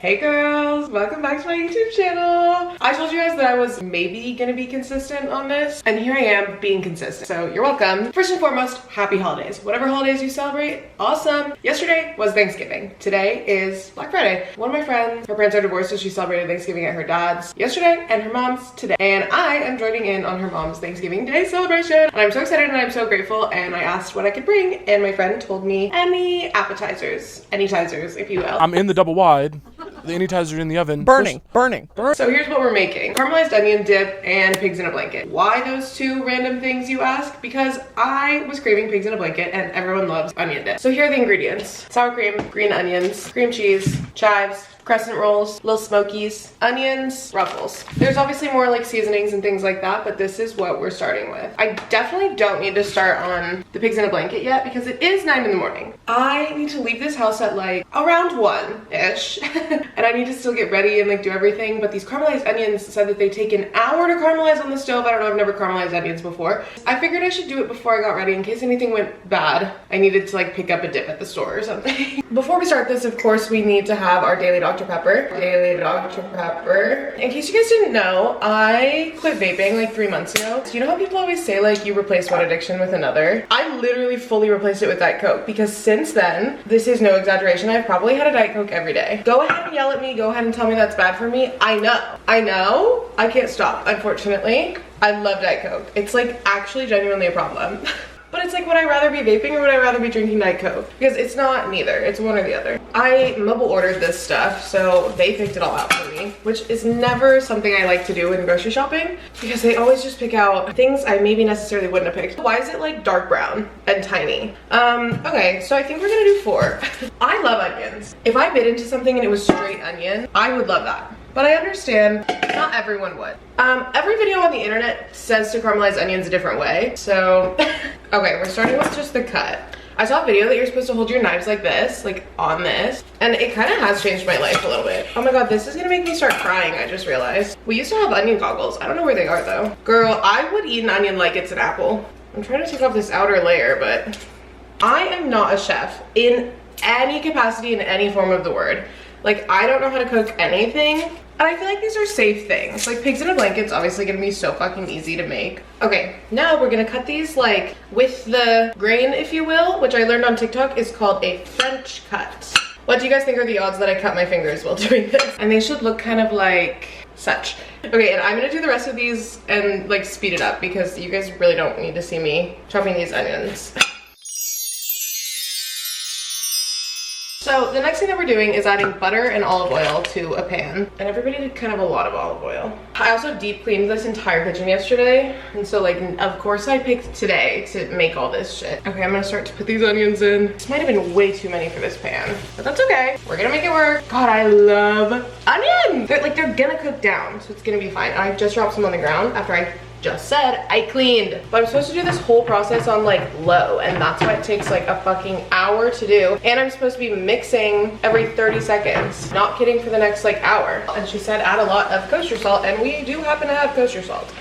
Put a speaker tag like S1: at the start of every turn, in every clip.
S1: Hey girls, welcome back to my YouTube channel. I told you guys that I was maybe gonna be consistent on this, and here I am being consistent. So you're welcome. First and foremost, happy holidays. Whatever holidays you celebrate, awesome. Yesterday was Thanksgiving. Today is Black Friday. One of my friends, her parents are divorced, so she celebrated Thanksgiving at her dad's yesterday and her mom's today. And I am joining in on her mom's Thanksgiving Day celebration. And I'm so excited and I'm so grateful, and I asked what I could bring, and my friend told me any appetizers, if you will.
S2: I'm in the double wide. The anytizer in the oven.
S3: Burning.
S1: So here's what we're making. Caramelized onion dip and pigs in a blanket. Why those two random things, you ask? Because I was craving pigs in a blanket and everyone loves onion dip. So here are the ingredients. Sour cream, green onions, cream cheese, chives, crescent rolls, little smokies, onions, ruffles. There's obviously more like seasonings and things like that, but this is what we're starting with. I definitely don't need to start on the pigs in a blanket yet because it is 9 in the morning. I need to leave this house at like around 1-ish and I need to still get ready and like do everything, but these caramelized onions said that they take an hour to caramelize on the stove. I don't know, I've never caramelized onions before. I figured I should do it before I got ready in case anything went bad. I needed to like pick up a dip at the store or something. Before we start this, of course, we need to have our daily Dr. Pepper. Daily Dr. Pepper. In case you guys didn't know, I quit vaping like 3 months ago. Do you know how people always say like you replace one addiction with another? I literally fully replaced it with Diet Coke because since then, this is no exaggeration, I've probably had a Diet Coke every day. Go ahead and yell at me, go ahead and tell me that's bad for me. I know, I can't stop, unfortunately. I love Diet Coke. It's like actually genuinely a problem. But it's like, would I rather be vaping or would I rather be drinking Diet Coke? Because it's not neither, it's one or the other. I mobile ordered this stuff, so they picked it all out for me, which is never something I like to do in grocery shopping because they always just pick out things I maybe necessarily wouldn't have picked. Why is it like dark brown and tiny? Okay, so I think we're gonna do 4. I love onions. If I bit into something and it was straight onion, I would love that. But I understand not everyone would. Every video on the internet says to caramelize onions a different way. So, okay, we're starting with just the cut. I saw a video that you're supposed to hold your knives like this, like on this, and it kind of has changed my life a little bit. Oh my god, this is gonna make me start crying, I just realized. We used to have onion goggles. I don't know where they are though. Girl, I would eat an onion like it's an apple. I'm trying to take off this outer layer, but I am not a chef in any capacity, in any form of the word. Like, I don't know how to cook anything. And I feel like these are safe things. Like, pigs in a blanket's obviously gonna be so fucking easy to make. Okay, now we're gonna cut these like with the grain, if you will, which I learned on TikTok is called a French cut. What do you guys think are the odds that I cut my fingers while doing this? And they should look kind of like such. Okay, and I'm gonna do the rest of these and like speed it up because you guys really don't need to see me chopping these onions. So the next thing that we're doing is adding butter and olive oil to a pan. And everybody did kind of a lot of olive oil. I also deep cleaned this entire kitchen yesterday. And so like, of course I picked today to make all this shit. Okay, I'm gonna start to put these onions in. This might have been way too many for this pan, but that's okay. We're gonna make it work. God, I love onions. They're gonna cook down, so it's gonna be fine. I just dropped some on the ground after I just said I cleaned. But I'm supposed to do this whole process on like low, and that's why it takes like a fucking hour to do. And I'm supposed to be mixing every 30 seconds. Not kidding, for the next like hour. And she said add a lot of kosher salt, and we do happen to have kosher salt.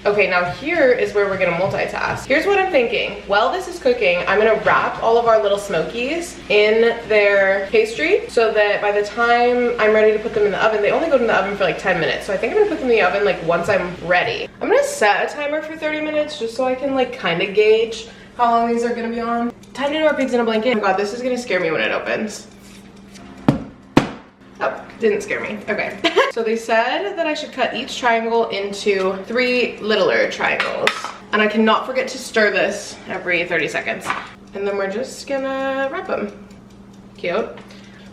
S1: Okay, now here is where we're gonna multitask. Here's what I'm thinking. While this is cooking, I'm gonna wrap all of our little smokies in their pastry so that by the time I'm ready to put them in the oven, they only go in the oven for like 10 minutes. So I think I'm gonna put them in the oven like once I'm ready. I'm gonna set a timer for 30 minutes just so I can like kind of gauge how long these are gonna be on. Time to do our pigs in a blanket. Oh my god, this is gonna scare me when it opens. Oh, didn't scare me. Okay. So they said that I should cut each triangle into 3 littler triangles. And I cannot forget to stir this every 30 seconds. And then we're just gonna wrap them. Cute.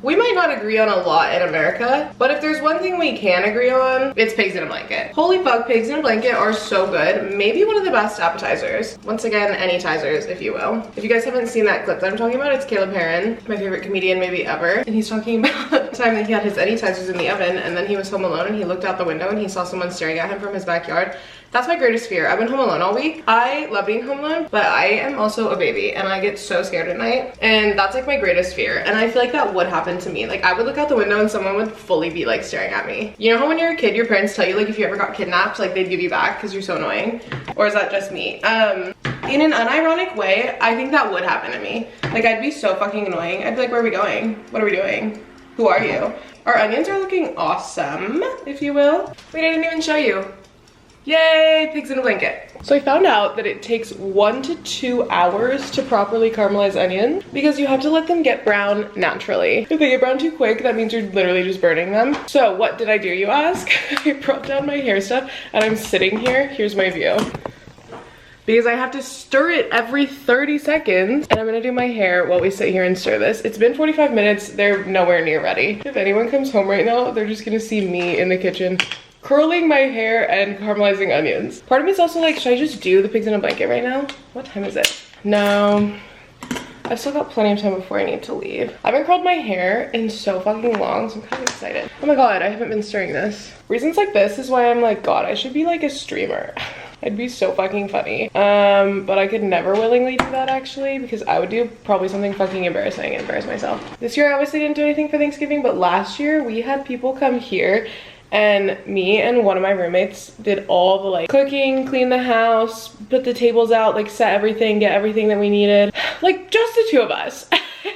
S1: We might not agree on a lot in America, but if there's one thing we can agree on, it's pigs in a blanket. Holy fuck, pigs in a blanket are so good. Maybe one of the best appetizers. Once again, anytizers, if you will. If you guys haven't seen that clip that I'm talking about, it's Caleb Heron, my favorite comedian maybe ever. And he's talking about the time that he had his anytizers in the oven and then he was home alone and he looked out the window and he saw someone staring at him from his backyard. That's my greatest fear. I've been home alone all week. I love being home alone, but I am also a baby and I get so scared at night. And that's like my greatest fear. And I feel like that would happen to me. Like I would look out the window and someone would fully be like staring at me. You know how when you're a kid, your parents tell you like if you ever got kidnapped, like they'd give you back because you're so annoying? Or is that just me? In an unironic way, I think that would happen to me. Like I'd be so fucking annoying. I'd be like, where are we going? What are we doing? Who are you? Our onions are looking awesome, if you will. Wait, I didn't even show you. Yay, pigs in a blanket. So I found out that it takes 1 to 2 hours to properly caramelize onions because you have to let them get brown naturally. If they get brown too quick, that means you're literally just burning them. So what did I do, you ask? I brought down my hair stuff and I'm sitting here. Here's my view. Because I have to stir it every 30 seconds and I'm gonna do my hair while we sit here and stir this. It's been 45 minutes, they're nowhere near ready. If anyone comes home right now, they're just gonna see me in the kitchen curling my hair and caramelizing onions. Part of me is also like, should I just do the pigs in a blanket right now? What time is it? No, I've still got plenty of time before I need to leave. I haven't curled my hair in so fucking long, so I'm kind of excited. Oh my god, I haven't been stirring this. Reasons like this is why I'm like, god, I should be like a streamer. I'd be so fucking funny. But I could never willingly do that actually, because I would do probably something fucking embarrassing and embarrass myself. This year I obviously didn't do anything for Thanksgiving, but last year we had people come here and me and one of my roommates did all the like cooking, clean the house, put the tables out, like set everything, get everything that we needed. Like just the two of us.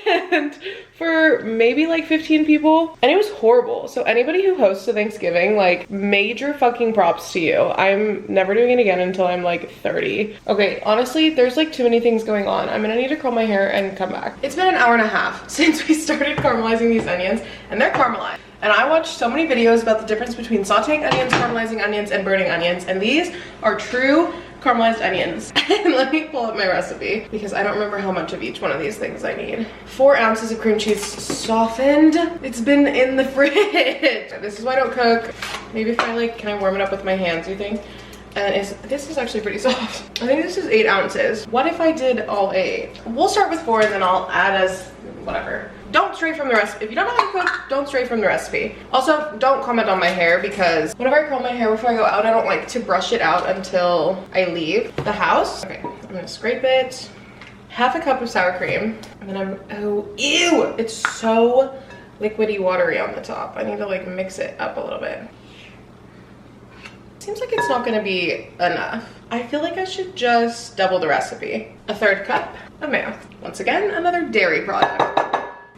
S1: And for maybe like 15 people, and it was horrible. So anybody who hosts a Thanksgiving, like major fucking props to you. I'm never doing it again until I'm like 30. Okay, honestly, there's like too many things going on. I'm gonna need to curl my hair and come back. It's been an hour and a half since we started caramelizing these onions, and they're caramelized. And I watched so many videos about the difference between sauteing onions, caramelizing onions, and burning onions, and these are true caramelized onions. And let me pull up my recipe because I don't remember how much of each one of these things I need. 4 ounces of cream cheese softened. It's been in the fridge. This is why I don't cook. Maybe if I like, can I warm it up with my hands, you think? And this is actually pretty soft. I think this is 8 ounces. What if I did all 8? We'll start with 4 and then I'll add as whatever. Don't stray from the recipe. If you don't know how to cook, don't stray from the recipe. Also, don't comment on my hair because whenever I curl my hair before I go out, I don't like to brush it out until I leave the house. Okay, I'm gonna scrape it. Half a cup of sour cream. And then oh, ew! It's so liquidy watery on the top. I need to like mix it up a little bit. Seems like it's not gonna be enough. I feel like I should just double the recipe. 1/3 cup of mayo. Once again, another dairy product.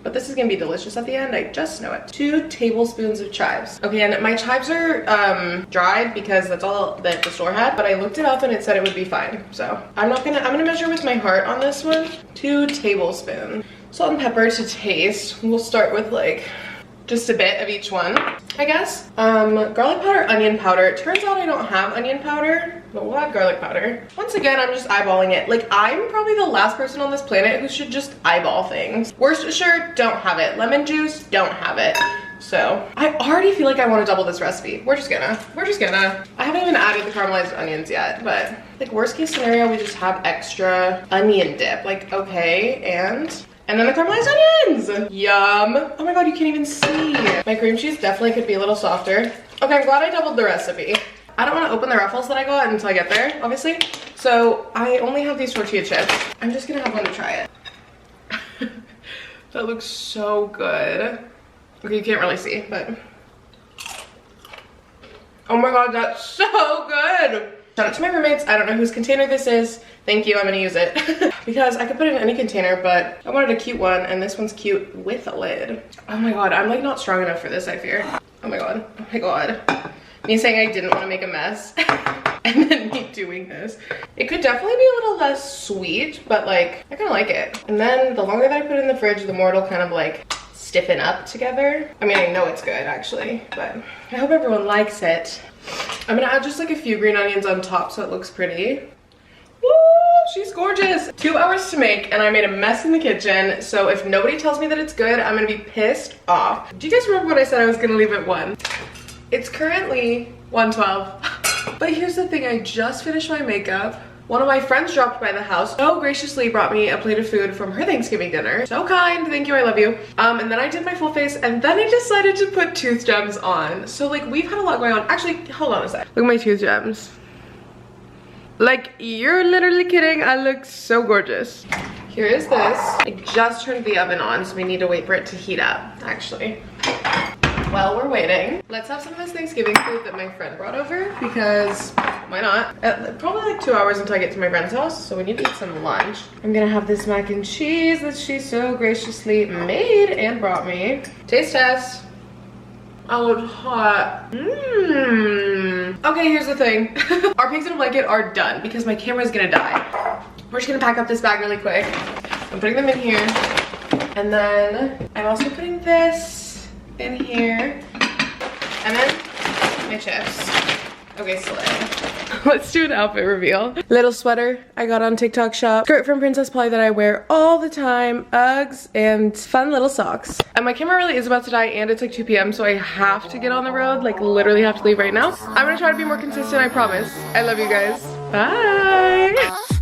S1: But this is gonna be delicious at the end, I just know it. 2 tablespoons of chives. Okay, and my chives are dried because that's all that the store had, but I looked it up and it said it would be fine. So I'm gonna measure with my heart on this one. 2 tablespoons. Salt and pepper to taste. We'll start with like just a bit of each one, I guess. Garlic powder, onion powder. It turns out I don't have onion powder, but we'll add garlic powder. Once again, I'm just eyeballing it. Like, I'm probably the last person on this planet who should just eyeball things. Worcestershire, don't have it. Lemon juice, don't have it. So, I already feel like I want to double this recipe. We're just gonna. I haven't even added the caramelized onions yet, but like worst case scenario, we just have extra onion dip. Like, okay, and then the caramelized onions! Yum! Oh my god, you can't even see. My cream cheese definitely could be a little softer. Okay, I'm glad I doubled the recipe. I don't want to open the Ruffles that I got until I get there, obviously. So I only have these tortilla chips. I'm just gonna have one to try it. That looks so good. Okay, you can't really see, but... oh my god, that's so good! Shout out to my roommates. I don't know whose container this is. Thank you, I'm gonna use it. Because I could put it in any container, but I wanted a cute one, and this one's cute with a lid. Oh my god, I'm like not strong enough for this, I fear. Oh my god, oh my god. Me saying I didn't want to make a mess, and then me doing this. It could definitely be a little less sweet, but like, I kinda like it. And then the longer that I put it in the fridge, the more it'll kind of like stiffen up together. I mean, I know it's good actually, but I hope everyone likes it. I'm gonna add just like a few green onions on top so it looks pretty. Woo, she's gorgeous. 2 hours to make and I made a mess in the kitchen. So if nobody tells me that it's good, I'm gonna be pissed off. Do you guys remember what I said I was gonna leave at 1? It's currently 1:12. But here's the thing, I just finished my makeup. One of my friends dropped by the house, so graciously brought me a plate of food from her Thanksgiving dinner. So kind, thank you, I love you. And then I did my full face, and then I decided to put tooth gems on. So like, we've had a lot going on. Actually, hold on a sec. Look at my tooth gems. Like, you're literally kidding, I look so gorgeous. Here is this. I just turned the oven on, so we need to wait for it to heat up, actually. While we're waiting, let's have some of this Thanksgiving food that my friend brought over because why not? Probably like 2 hours until I get to my friend's house, so we need to eat some lunch. I'm gonna have this mac and cheese that she so graciously made and brought me. Taste test. Oh, it's hot. Mmm. Okay, here's the thing. Our pigs in a blanket are done because my camera's gonna die. We're just gonna pack up this bag really quick. I'm putting them in here. And then I'm also putting this in here. And then my chips. Okay, slay. Let's do an outfit reveal. Little sweater I got on TikTok shop. Skirt from Princess Polly that I wear all the time. Uggs and fun little socks. And my camera really is about to die and it's like 2 p.m. so I have to get on the road. Like literally have to leave right now. I'm gonna try to be more consistent, I promise. I love you guys. Bye.